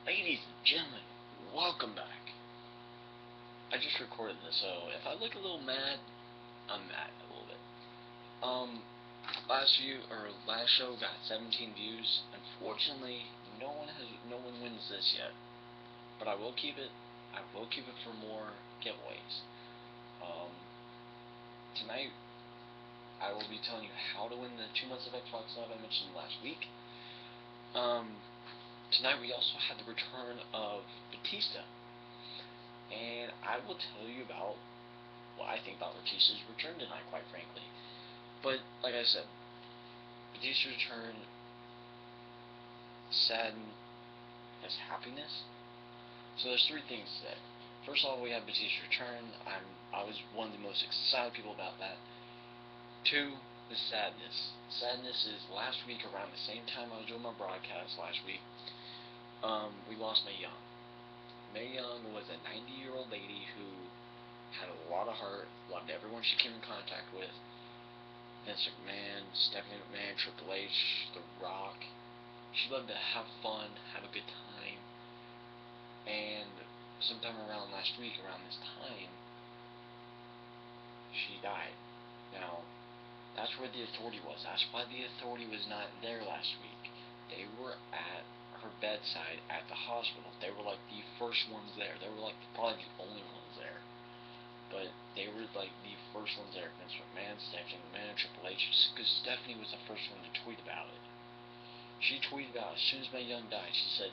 Ladies and gentlemen, welcome back. I just recorded this, so if I look a little mad, I'm mad a little bit. Last show got 17 views. Unfortunately, no one wins this yet. But I will keep it. I will keep it for more giveaways. Um, Tonight I will be telling you how to win the 2 months of Xbox Live I mentioned last week. Tonight we also had the return of Batista. And I will tell you about what I think about Batista's return tonight, quite frankly. But, like I said, Batista's return saddened as happiness. So there's three things today. First of all, we have Batista's return. I was one of the most excited people about that. Two, the sadness. Sadness is last week around the same time I was doing my broadcast last week. We lost Mae Young. Mae Young was a 90-year-old lady who had a lot of heart, loved everyone she came in contact with. Vince McMahon, Stephanie McMahon, Triple H, The Rock. She loved to have fun, have a good time. And sometime around last week, around this time, she died. Now, that's where the authority was. That's why the authority was not there last week. They were at her bedside at the hospital. They were like the first ones there. They were like probably the only ones there. But they were like the first ones there. Vince McMahon, Stephanie McMahon, Triple H, because Stephanie was the first one to tweet about it. She tweeted out as soon as Mae Young died. She said,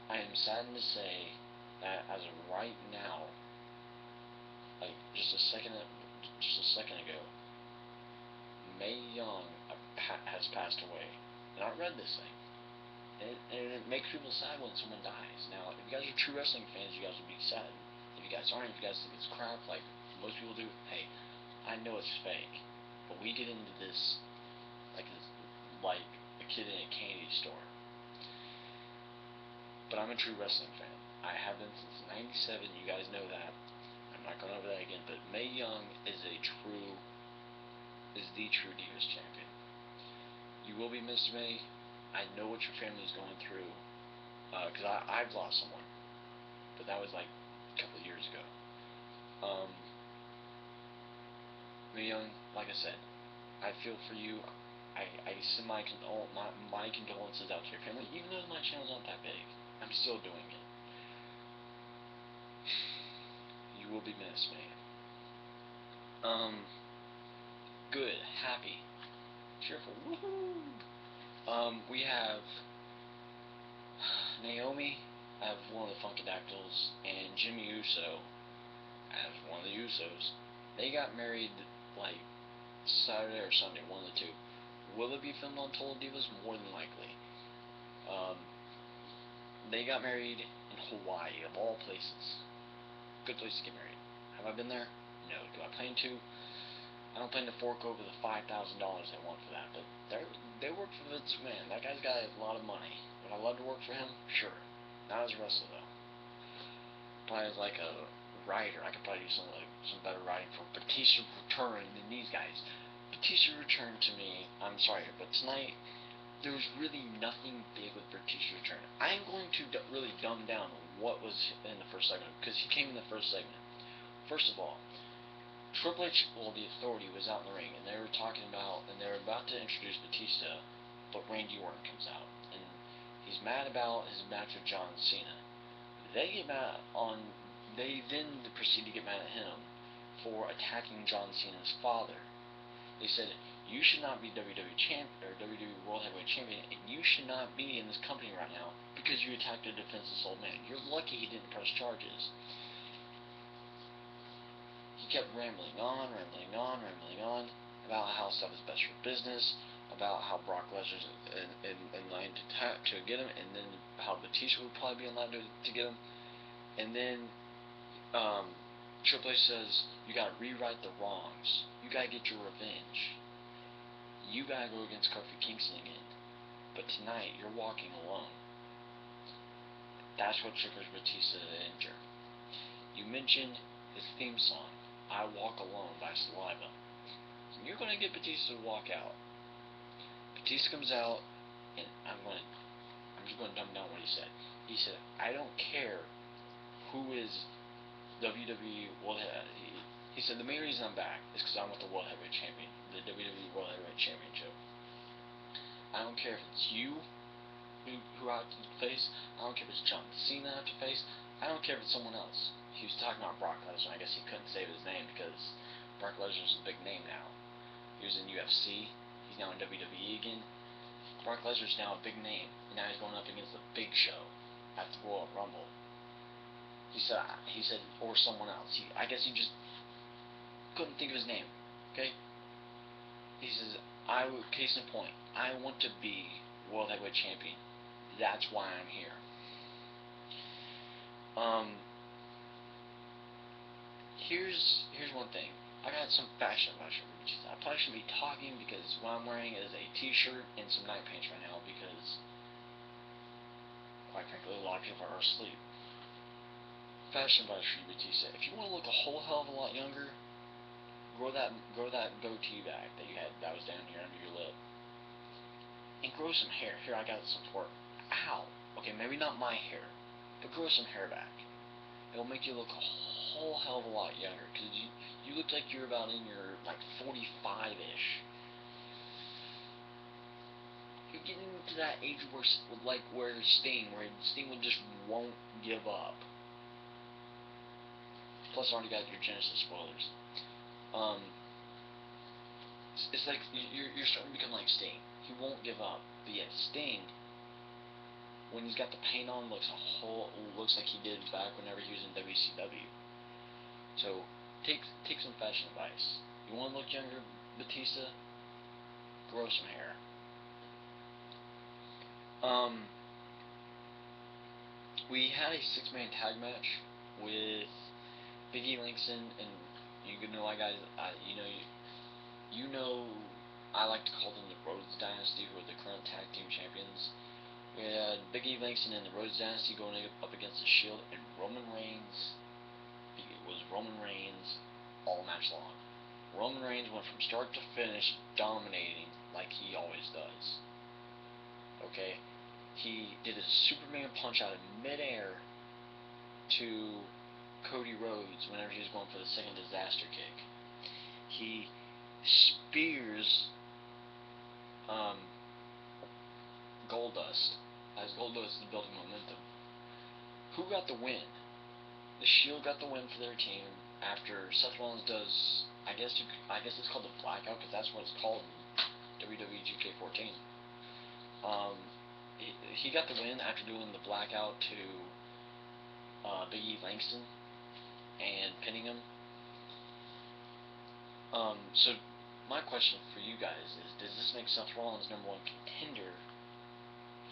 "I am saddened to say that as of right now, like just a second ago, Mae Young has passed away." And I read this thing. And it makes people sad when someone dies. Now, if you guys are true wrestling fans, you guys will be sad. If you guys aren't, if you guys think it's crap, like most people do, hey, I know it's fake. But we get into this like a kid in a candy store. But I'm a true wrestling fan. I have been since '97. You guys know that. I'm not going over that again. But Mae Young is the true Divas champion. You will be missed, Mae. I know what your family's going through, because I've lost someone, but that was like a couple of years ago. Mae Young, like I said, I feel for you. I send my condolences out to your family, even though my channel's not that big. I'm still doing it. You will be missed, Mae. Good, happy, cheerful, woohoo! We have Naomi as one of the Funkadactyls and Jimmy Uso as one of the Usos. They got married like Saturday or Sunday, one of the two. Will it be filmed on Total Divas? More than likely. They got married in Hawaii, of all places. Good place to get married. Have I been there? No. Do I plan to? I don't plan to fork over the $5,000 they want for that, but they work for Vince McMahon. That guy's got a lot of money. Would I love to work for him? Sure. Not as a wrestler, though. Probably as like a writer. I could probably do some better writing for Batista's return than these guys. Batista's return to me, I'm sorry, but tonight there was really nothing big with Batista's return. I am going to really dumb down what was in the first segment, because he came in the first segment. First of all, Triple H, well, the Authority, was out in the ring, and they were about to introduce Batista, but Randy Orton comes out, and he's mad about his match with John Cena. They then proceed to get mad at him for attacking John Cena's father. They said, "You should not be WWE champion or WWE World Heavyweight Champion, and you should not be in this company right now because you attacked a defenseless old man. You're lucky he didn't press charges." He kept rambling on about how stuff is best for business, about how Brock Lesnar's in line to get him, and then how Batista would probably be in line to get him. And then Triple H says, "You gotta rewrite the wrongs. You gotta get your revenge. You gotta go against Kofi Kingston again. But tonight, you're walking alone." That's what triggers Batista to injure. You mentioned his theme song, "I Walk Alone" by Saliva. You're going to get Batista to walk out. Batista comes out, and I'm just going to dumb down what he said. He said, I don't care who is WWE World Heavyweight. He said the main reason I'm back is because I want the World Heavyweight Champion, the WWE World Heavyweight Championship. I don't care if it's you who I have to face. I don't care if it's John Cena I have to face. I don't care if it's someone else. He was talking about Brock Lesnar. I guess he couldn't save his name because Brock Lesnar's a big name now. He was in UFC. He's now in WWE again. Brock Lesnar's now a big name, and now he's going up against the Big Show at the Royal Rumble. He said, or someone else. I guess he just couldn't think of his name. Okay. He says, case in point, I want to be World Heavyweight Champion. That's why I'm here. Here's one thing. I got some fashion advice. I probably shouldn't be talking because what I'm wearing is a t-shirt and some night pants right now because, quite frankly, a lot of people are asleep. Fashion advice for you, Batista. If you want to look a whole hell of a lot younger, grow that goatee back that you had that was down here under your lip. And grow some hair. Here, I got some for it. Ow! Okay, maybe not my hair, but grow some hair back. It'll make you look a whole hell of a lot younger, because you look like you're about in your, like, 45-ish. You're getting to that age where Sting will just won't give up. Plus, I already got your Genesis spoilers. It's like you're starting to become like Sting. He won't give up. But yet Sting, when he's got the paint on, looks like he did back whenever he was in WCW. So take some fashion advice. You want to look younger, Batista? Grow some hair. We had a 6-man tag match with Big E Langston, and you know, guys, you know, I like to call them the Rhodes Dynasty, who are the current tag team champions. We had Big E Langston and the Rhodes Dynasty going up against the Shield, and Roman Reigns. It was Roman Reigns all match long. Roman Reigns went from start to finish dominating like he always does. Okay? He did a Superman punch out of midair to Cody Rhodes whenever he was going for the second disaster kick. He spears Goldust as Goldust is building momentum. Who got the win? The Shield got the win for their team after Seth Rollins does, I guess it's called the Blackout, because that's what it's called in WWE 2K14. He got the win after doing the Blackout to Big E Langston and pinning him. So my question for you guys is, does this make Seth Rollins #1 contender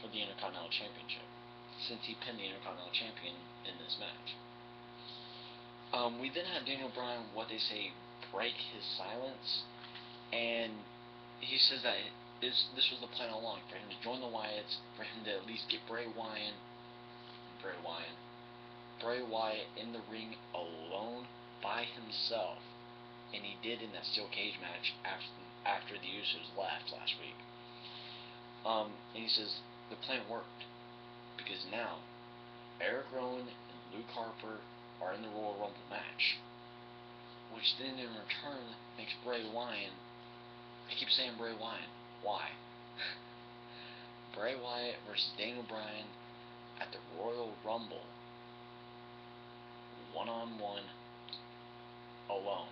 for the Intercontinental Championship, since he pinned the Intercontinental Champion in this match? We then had Daniel Bryan, what they say, break his silence, and he says that this was the plan all along, for him to join the Wyatts, for him to at least get Bray Wyatt in the ring alone by himself, and he did in that steel cage match after the Usos left last week. And he says the plan worked, because now Eric Rowan and Luke Harper are in the Royal Rumble match, which then in return makes Bray Wyatt, I keep saying Bray Wyatt, why? Bray Wyatt versus Daniel Bryan at the Royal Rumble, one-on-one, alone.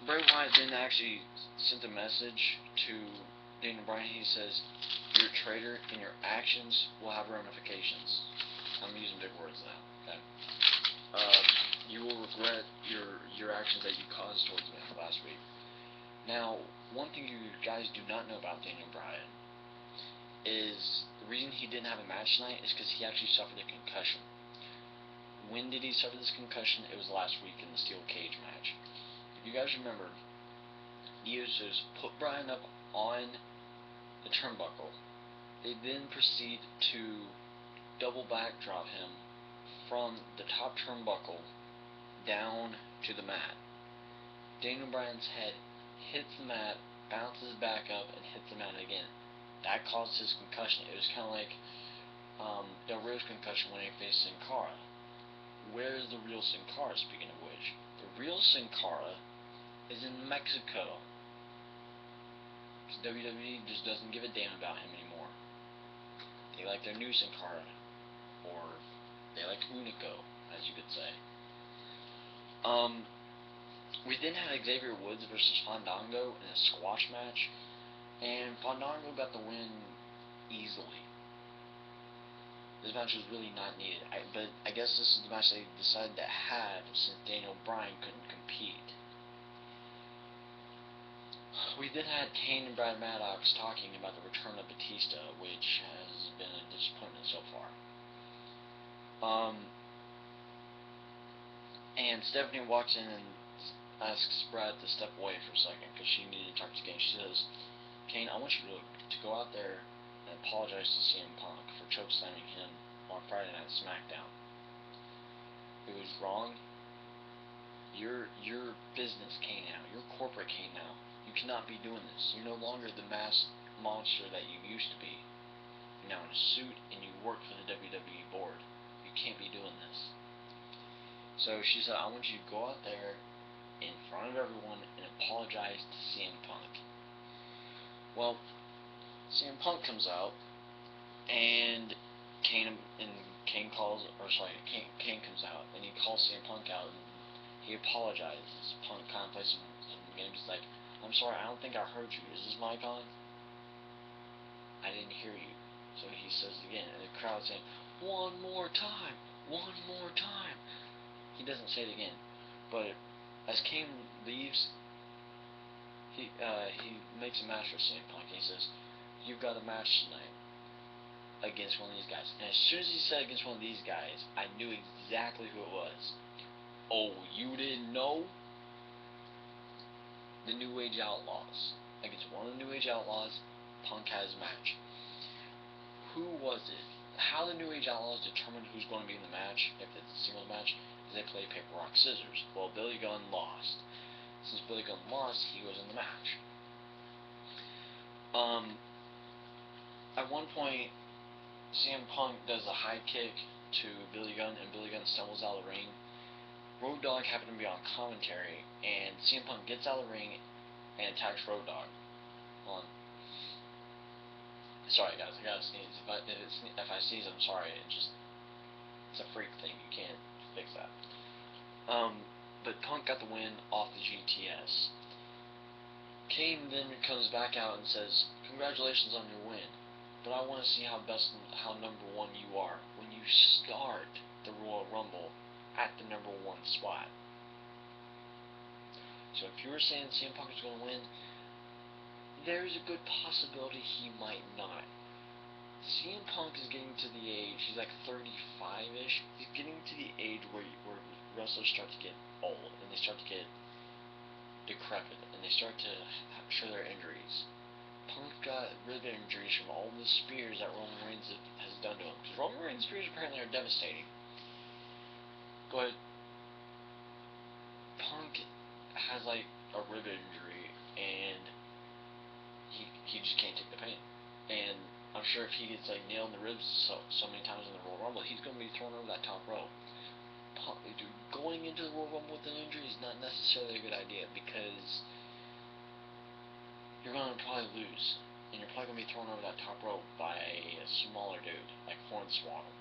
Bray Wyatt then actually sent a message to Daniel Bryan. He says, "You're a traitor, and your actions will have ramifications." I'm using big words now. Okay. You will regret your actions that you caused towards me last week. Now, one thing you guys do not know about Daniel Bryan is the reason he didn't have a match tonight is because he actually suffered a concussion. When did he suffer this concussion? It was last week in the steel cage match. If you guys remember, the Usos put Bryan up on the turnbuckle. They then proceed to double backdrop him from the top turnbuckle down to the mat. Daniel Bryan's head hits the mat bounces back up and hits him out again. That caused his concussion. It was kind of like Del Rio's concussion when he faced Sin Cara. Where is the real Sin Cara, speaking of which? The real Sin Cara is in Mexico. Because WWE just doesn't give a damn about him anymore. They like their new Sin Cara. Or they like Unico, as you could say. We then had Xavier Woods versus Fandango in a squash match. And Fandango got the win easily. This match was really not needed. But I guess this is the match they decided to have since Bryan couldn't compete. We then had Kane and Brad Maddox talking about the return of Batista, which has been a disappointment so far. And Stephanie walks in and asks Brad to step away for a second because she needed to talk to Kane. She says, Kane, I want you to go out there and apologize to CM Punk for chokeslamming him on Friday Night SmackDown. It was wrong. You're business Kane now. You're corporate Kane now. You cannot be doing this. You're no longer the masked monster that you used to be. You're now in a suit and you work for the WWE board. You can't be doing this. So she said, I want you to go out there in front of everyone and apologize to CM Punk. Well, CM Punk comes out and Kane comes out and he calls CM Punk out and he apologizes. Punk kind of plays some games. He's like, I'm sorry, I don't think I heard you. Is this mic on? I didn't hear you. So he says it again, and the crowd's saying, one more time, one more time. He doesn't say it again, but as Kane leaves, he makes a match for CM Punk. He says, you've got a match tonight against one of these guys. And as soon as he said against one of these guys, I knew exactly who it was. Oh, you didn't know? The New Age Outlaws. Against one of the New Age Outlaws, Punk has a match. Who was it? How the New Age Outlaws determined who's going to be in the match, if it's a singles match, is they play paper, rock, scissors. Well, Billy Gunn lost. Since Billy Gunn lost, he was in the match. At one point, CM Punk does a high kick to Billy Gunn, and Billy Gunn stumbles out of the ring. Road Dogg happened to be on commentary, and CM Punk gets out of the ring and attacks Road Dogg. Hold on. Sorry guys, I gotta sneeze. If I sneeze, I'm sorry. It's a freak thing. You can't fix that. But Punk got the win off the GTS. Kane then comes back out and says, congratulations on your win, but I want to see how number one you are when you start the Royal Rumble at the number one spot. So if you were saying CM Punk is going to win, there's a good possibility he might not. CM Punk is getting to the age, he's like 35-ish, he's getting to the age where wrestlers start to get old, and they start to get decrepit, and they start to show their injuries. Punk got really bad injuries from all the spears that Roman Reigns has done to him, because Roman Reigns' spears apparently are devastating. But Punk has like a rib injury, and he just can't take the pain. And I'm sure if he gets like nailed in the ribs so many times in the Royal Rumble, he's going to be thrown over that top rope. Going into the Royal Rumble with an injury is not necessarily a good idea, because you're going to probably lose, and you're probably going to be thrown over that top rope by a smaller dude like Hornswoggle.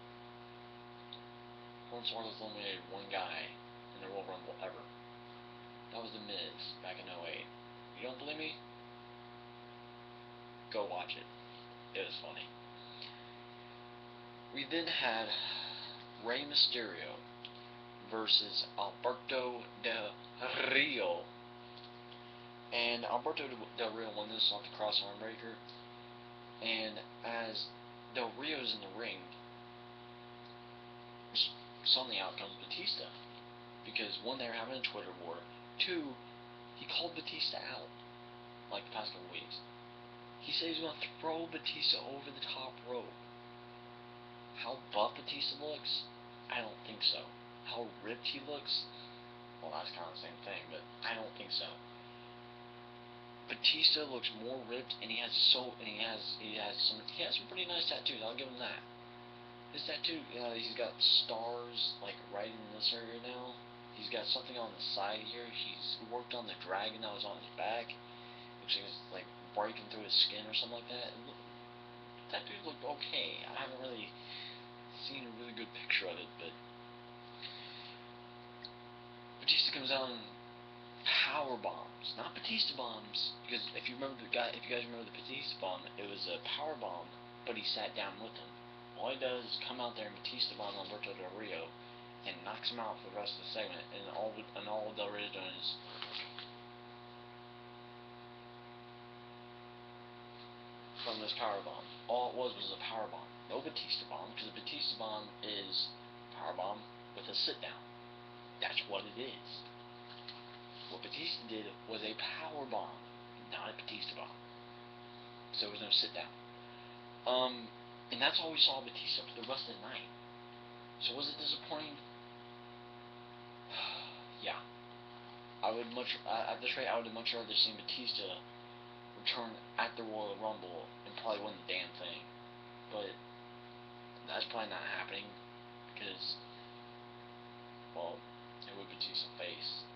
Hornswoggle's eliminated one guy in the Royal Rumble ever. That was The Miz back in 08. You don't believe me? Go watch it. It was funny. We then had Rey Mysterio versus Alberto Del Rio. And Alberto Del Rio won this off the cross-arm breaker. And as Del Rio's in the ring, suddenly out comes Batista. Because one, they were having a Twitter war. Two, he called Batista out like the past couple weeks. He said he's going to throw Batista over the top rope. How buff Batista looks? I don't think so. How ripped he looks? Well, that's kind of the same thing, but I don't think so. Batista looks more ripped, and he has some pretty nice tattoos. I'll give him that. His tattoo, he's got stars like right in this area now. He's got something on the side here. He's worked on the dragon that was on his back. Looks like it's like breaking through his skin or something like that. That dude looked okay. I haven't really seen a really good picture of it, but Batista comes out and power bombs, not Batista bombs, because if you guys remember the Batista bomb, it was a power bomb, but he sat down with him. All he does is come out there and Batista bomb Alberto Del Rio, and knocks him out for the rest of the segment, and all Del Rio is doing is from this power bomb. All it was a power bomb, no Batista bomb, because the Batista bomb is power bomb with a sit down. That's what it is. What Batista did was a power bomb, not a Batista bomb. So there was no sit down. And that's all we saw of Batista for the rest of the night. So was it disappointing? Yeah. At this rate, I would have much rather seen Batista return at the Royal Rumble and probably win the damn thing. But that's probably not happening because, well, it would Batista face.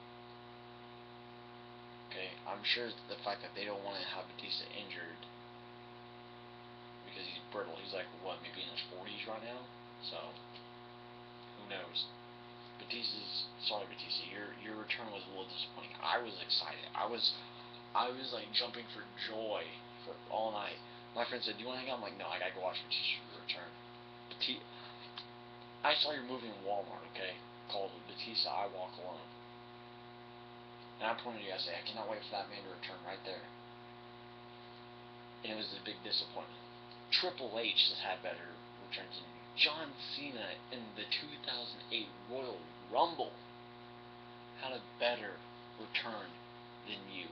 Okay, I'm sure the fact that they don't want to have Batista injured because he's brittle. He's like, what, maybe in his 40s right now? So, who knows? Sorry Batista, your return was a little disappointing. I was excited. I was like jumping for joy for all night. My friend said, do you want to hang out? I'm like, no, I gotta go watch Batista's return. I saw your movie in Walmart, okay, called Batista, I Walk Alone. And I pointed to you, I said, I cannot wait for that man to return right there. And it was a big disappointment. Triple H has had better returns than you. John Cena in the 2008 Royal Rumble had a better return than you.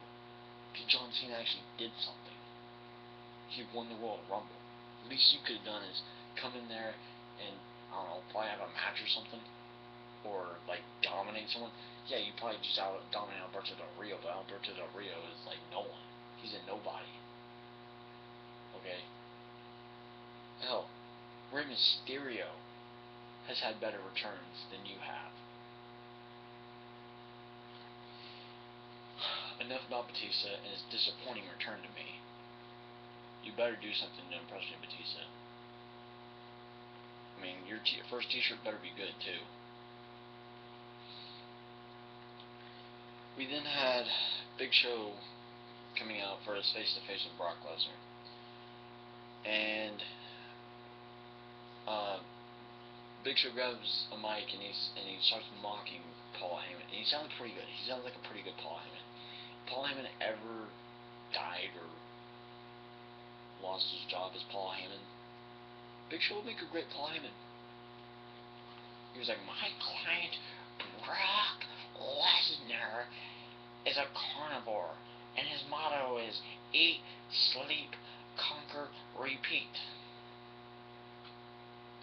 Because John Cena actually did something. He won the Royal Rumble. The least you could have done is come in there and, I don't know, probably have a match or something. Or, like, dominate someone. Yeah, you probably just dominate Alberto Del Rio, but Alberto Del Rio is, like, no one. He's a nobody. Okay? Hell, Rey Mysterio has had better returns than you have. Enough about Batista and his disappointing return to me. You better do something to impress me, Batista. I mean, your first t-shirt better be good, too. We then had Big Show coming out for his face-to-face with Brock Lesnar. And Big Show grabs a mic and he starts mocking Paul Heyman. And he sounds pretty good. He sounds like a pretty good Paul Heyman. If Paul Heyman ever died or lost his job as Paul Heyman, Big Show would make a great Paul Heyman. He was like, my client, Brock Lesnar, is a carnivore, and his motto is eat, sleep, conquer, repeat.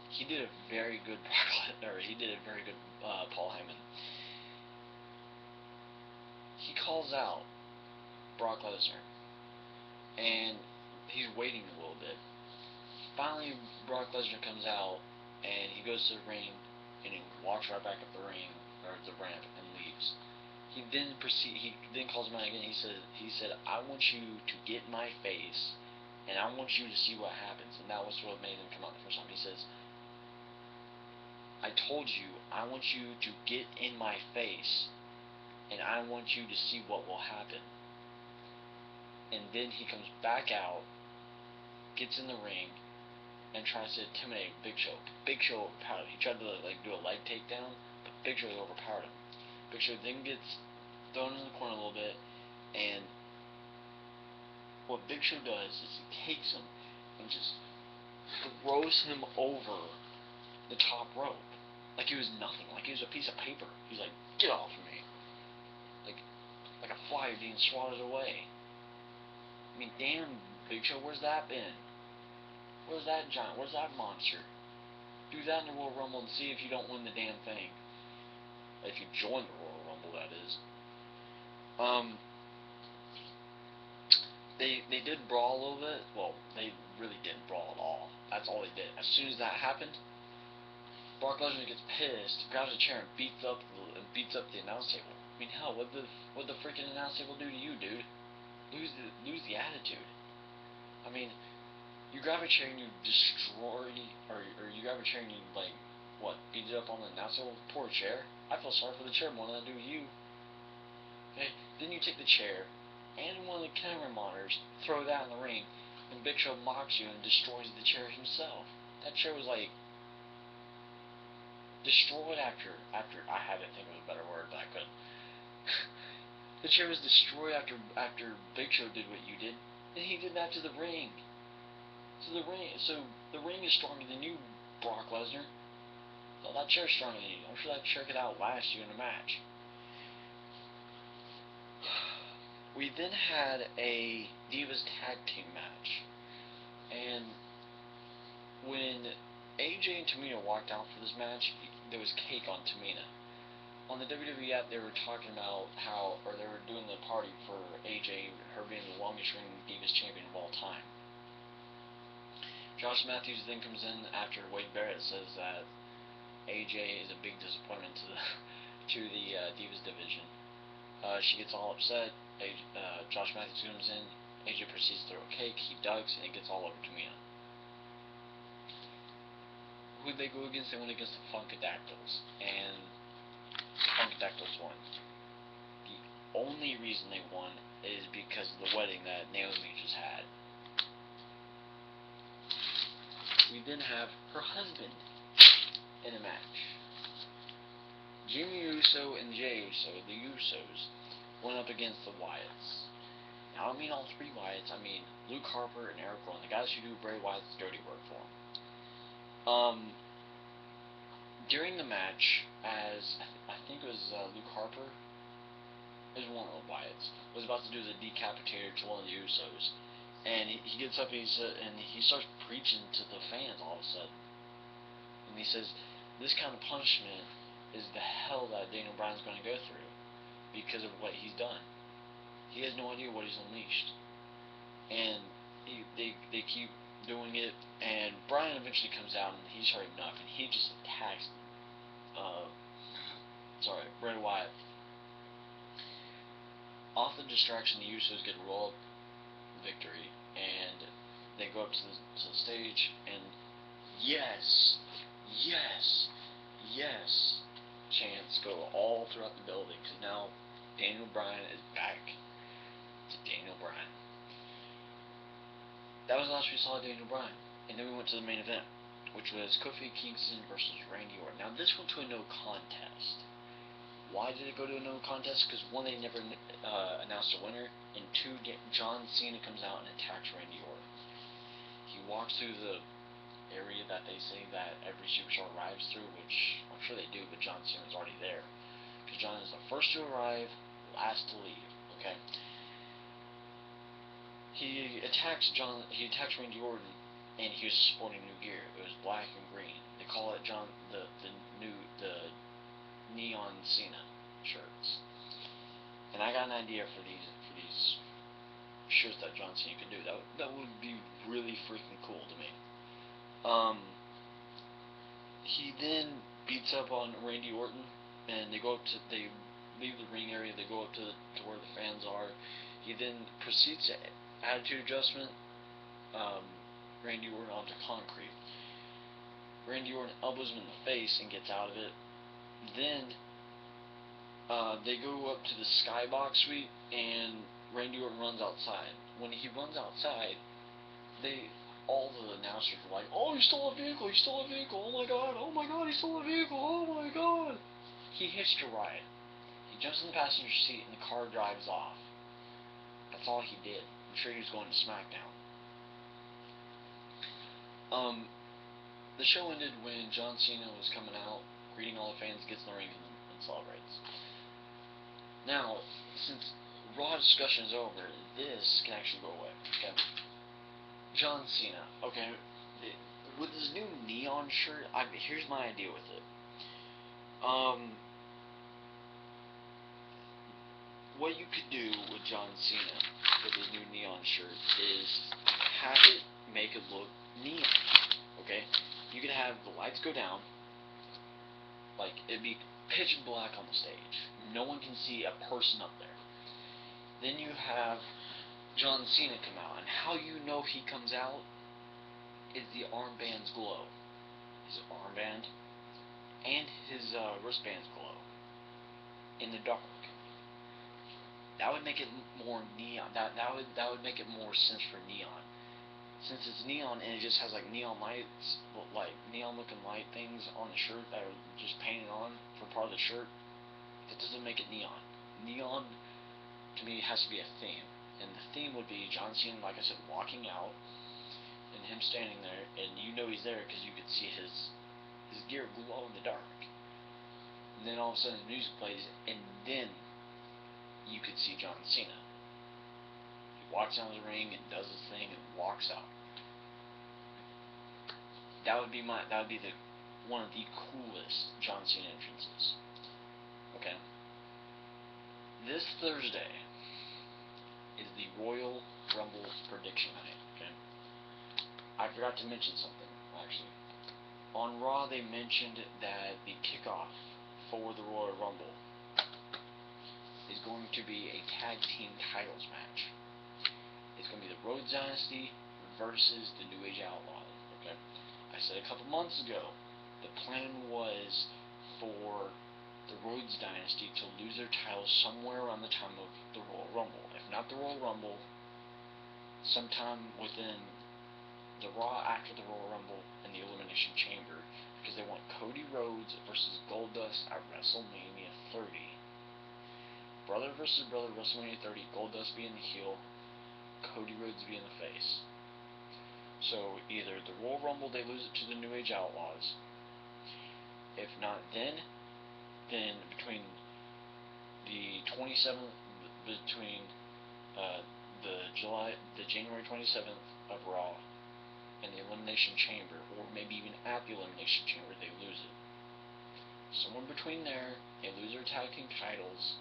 He did a very good Paul Heyman. He calls out Brock Lesnar, and he's waiting a little bit. Finally, Brock Lesnar comes out, and he goes to the ring, and he walks right back up the ring, or the ramp, and leaves. He then calls him out again. He said, I want you to get in my face, and I want you to see what happens. And that was what made him come out the first time. He says, I told you, I want you to get in my face, and I want you to see what will happen. And then he comes back out, gets in the ring, and tries to intimidate Big Show. Big Show overpowered him. He tried to do a leg takedown, but Big Show overpowered him. Big Show then gets thrown in the corner a little bit, and what Big Show does is he takes him and just throws him over the top rope. Like he was nothing. Like he was a piece of paper. He's like, get off of me. Like a fly being swatted away. I mean, damn, Big Show, where's that been? Where's that giant? Where's that monster? Do that in the Royal Rumble and see if you don't win the damn thing. If you join the Royal Rumble, that is. they did brawl a little bit. Well, they really didn't brawl at all. That's all they did. As soon as that happened, Brock Lesnar gets pissed, grabs a chair, and beats up the announce table. I mean, hell, what the freaking announce table do to you, dude? Lose the attitude. I mean, you grab a chair and you destroy, or you grab a chair and you like, what, beat it up on the announce table? Poor chair. I feel sorry for the chair more than I do you. Okay, then you take the chair and one of the camera monitors, throw that in the ring, and Big Show mocks you and destroys the chair himself. That chair was like destroyed after I had to think of a better word, but I couldn't. The chair was destroyed after Big Show did what you did, and he did that to the ring. So the ring is stronger than you, Brock Lesnar. Well, that chair's stronger than you. I'm sure that chair could outlast you in a match. We then had a Divas Tag Team match, and when AJ and Tamina walked out for this match, there was cake on Tamina. On the WWE app, they were talking about they were doing the party for AJ, her being the longest reigning Divas champion of all time. Josh Matthews then comes in after Wade Barrett says that AJ is a big disappointment to the Divas division. She gets all upset. Josh Matthews comes in. AJ proceeds to throw a cake. He ducks, and it gets all over Tamina. Who they go against? They went against the Funkadactyls, and Funkadactyls won. The only reason they won is because of the wedding that Naomi just had. We then have her husband in a match. Jimmy Uso and Jey Uso, the Usos, went up against the Wyatts. Now, I don't mean all three Wyatts. I mean Luke Harper and Eric Rowan, the guys who do Bray Wyatt's dirty work for him. During the match, as I think it was Luke Harper, it was one of the Wyatts, was about to do the decapitator to one of the Usos, and he gets up and he starts preaching to the fans all of a sudden, and he says, "This kind of punishment is the hell that Daniel Bryan's going to go through because of what he's done. He has no idea what he's unleashed," and they keep doing it, and Bryan eventually comes out and he's heard enough, and he just attacks Bray Wyatt. Off the distraction, the Usos get rolled victory, and they go up to the stage, and yes chants go all throughout the building, because now Daniel Bryan is back to Daniel Bryan. That was the last we saw of Daniel Bryan, and then we went to the main event, which was Kofi Kingston versus Randy Orton. Now, this went to a no contest. Why did it go to a no contest? Because one, they never announced a winner, and two, John Cena comes out and attacks Randy Orton. He walks through the area that they say that every superstar arrives through, which I'm sure they do, but John Cena's already there. Because John is the first to arrive, last to leave, okay? He attacks Randy Orton, and he was sporting new gear. It was black and green. They call it the Neon Cena shirts. And I got an idea for these shirts that John Cena could do. That would be really freaking cool to me. He then beats up on Randy Orton, and they leave the ring area. They go up to where the fans are. He then proceeds to attitude adjustment Randy Orton onto concrete. Randy Orton elbows him in the face and gets out of it. Then they go up to the skybox suite, and Randy Orton runs outside. When he runs outside, all the announcers were like, "Oh, he stole a vehicle! He stole a vehicle! Oh my God! Oh my God! He stole a vehicle! Oh my God!" He hitched a ride. He jumps in the passenger seat, and the car drives off. That's all he did. I'm sure he was going to SmackDown. The show ended when John Cena was coming out, greeting all the fans, gets in the ring, and celebrates. Now, since Raw discussion is over, this can actually go away. Okay. John Cena. Okay. With his new neon shirt, here's my idea with it. What you could do with John Cena with his new neon shirt is have it make it look neon. Okay? You could have the lights go down, like it'd be pitch black on the stage. No one can see a person up there. Then you have John Cena come out, and how you know he comes out is the armband's glow. His armband and his wristbands glow in the dark. That would make it more neon. That would make it more sense for neon. Since it's neon and it just has like neon lights, like neon looking light things on the shirt that are just painted on for part of the shirt, that doesn't make it neon. Neon, to me, has to be a theme. And the theme would be John Cena, like I said, walking out, and him standing there, and you know he's there because you could see his gear glow in the dark. And then all of a sudden the music plays, and then you could see John Cena. He walks down the ring and does his thing and walks out. That would be one of the coolest John Cena entrances. Okay. This Thursday is the Royal Rumble prediction night. Okay. I forgot to mention something, actually. On Raw, they mentioned that the kickoff for the Royal Rumble is going to be a tag team titles match. It's going to be the Rhodes Dynasty versus the New Age Outlaws. Okay. I said a couple months ago, the plan was for the Rhodes Dynasty to lose their titles somewhere around the time of the Royal Rumble. If not the Royal Rumble, sometime within the Raw after the Royal Rumble and the Elimination Chamber, because they want Cody Rhodes versus Goldust at WrestleMania 30. Brother versus brother, WrestleMania 30, Goldust being the heel, Cody Rhodes being the face. So either the Royal Rumble they lose it to the New Age Outlaws. If not then between the 27th, between the January 27th of Raw and the Elimination Chamber, or maybe even at the Elimination Chamber, they lose it. Somewhere between there, they lose their tag team titles,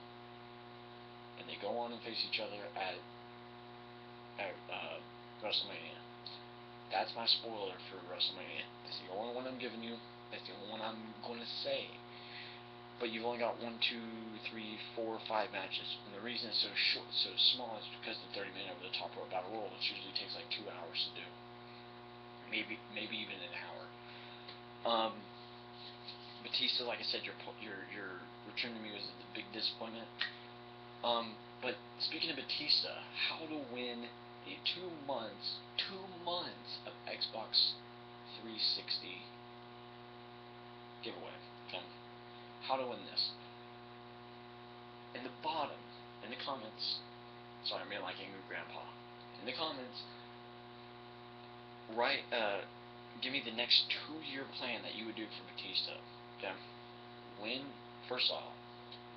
and they go on and face each other at WrestleMania. That's my spoiler for WrestleMania. That's the only one I'm giving you. That's the only one I'm going to say. But you've only got 1, 2, 3, 4, 5 matches. And the reason it's so short, so small, is because the 30-minute over the top rope battle royal, which usually takes like 2 hours to do. Maybe even an hour. Batista, like I said, your return to me was a big disappointment. But speaking of Batista, how to win the 2 months of Xbox 360 giveaway. Okay? How to win this. In the bottom, in the comments, sorry, I'm being like angry grandpa. In the comments, write, give me the next 2-year plan that you would do for Batista. Okay? First off,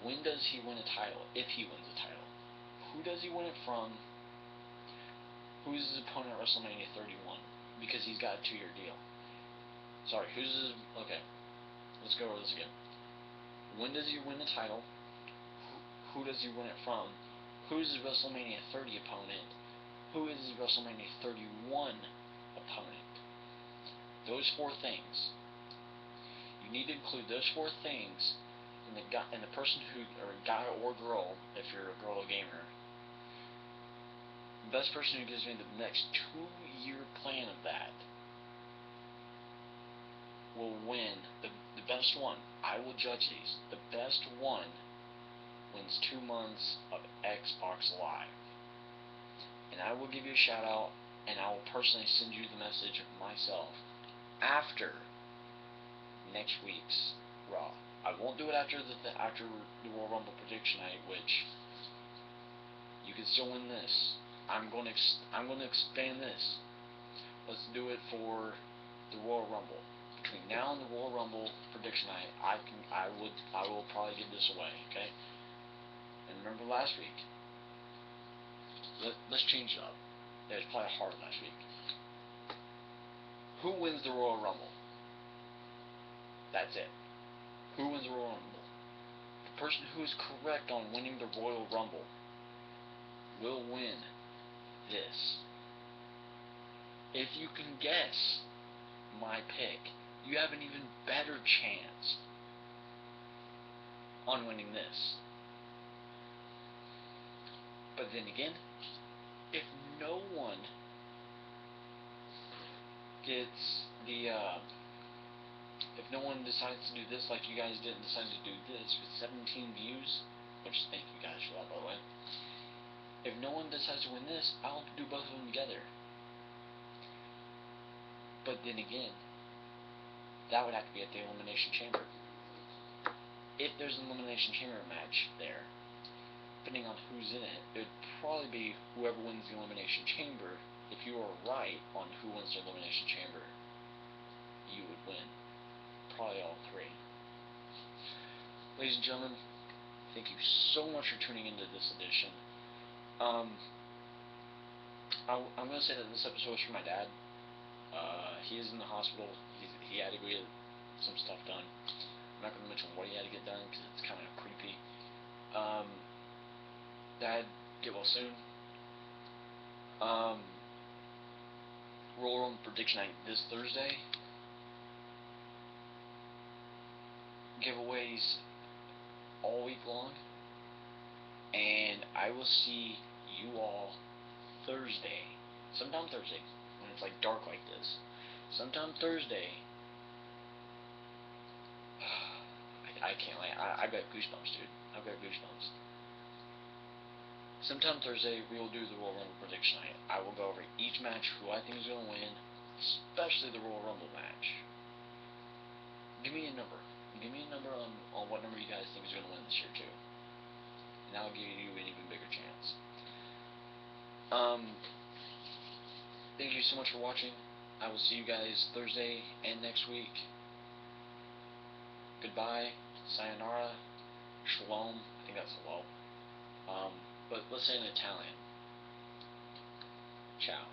when does he win a title? If he wins a title. Who does he win it from? Who's his opponent at WrestleMania 31? Because he's got a 2-year deal. Sorry, okay. Let's go over this again. When does he win the title? Who does he win it from? Who's his WrestleMania 30 opponent? Who is his WrestleMania 31 opponent? Those 4 things. You need to include those 4 things in the person who, or guy or girl, if you're a girl or gamer, the best person who gives me the next 2-year plan of that will win. The best one. I will judge these. The best one wins 2 months of Xbox Live. And I will give you a shout out, and I will personally send you the message myself after next week's Raw. I won't do it after the Royal Rumble prediction night, which you can still win this. I'm going to expand this. Let's do it for the Royal Rumble. Between now and the Royal Rumble prediction night, I will probably give this away. Okay. And remember last week. Let's change it up. It was probably hard last week. Who wins the Royal Rumble? That's it. Who wins the Royal Rumble? The person who is correct on winning the Royal Rumble will win this. If you can guess my pick, you have an even better chance on winning this. But then again, if no one gets the, if no one decides to do this like you guys didn't decide to do this with 17 views, which thank you guys for that, by the way. If no one decides to win this, I'll do both of them together. But then again, that would have to be at the Elimination Chamber. If there's an Elimination Chamber match there, depending on who's in it, it would probably be whoever wins the Elimination Chamber. If you are right on who wins the Elimination Chamber, you would win. Probably all three. Ladies and gentlemen, thank you so much for tuning into this edition. I'm going to say that this episode was for my dad. He is in the hospital. He had to get some stuff done. I'm not going to mention what he had to get done because it's kind of creepy. Dad, get well soon. Roll on prediction night this Thursday. Giveaways all week long. And I will see you all Thursday. Sometime Thursday. When it's like dark like this. Sometime Thursday. I can't wait. I got goosebumps, dude. I've got goosebumps. Sometime Thursday, we will do the Royal Rumble prediction night. I will go over each match, who I think is going to win, especially the Royal Rumble match. Give me a number. Give me a number on what number you guys think is going to win this year, too. And that'll give you an even bigger chance. Thank you so much for watching. I will see you guys Thursday and next week. Goodbye. Sayonara. Shalom. I think that's hello. But let's say in Italian. Ciao.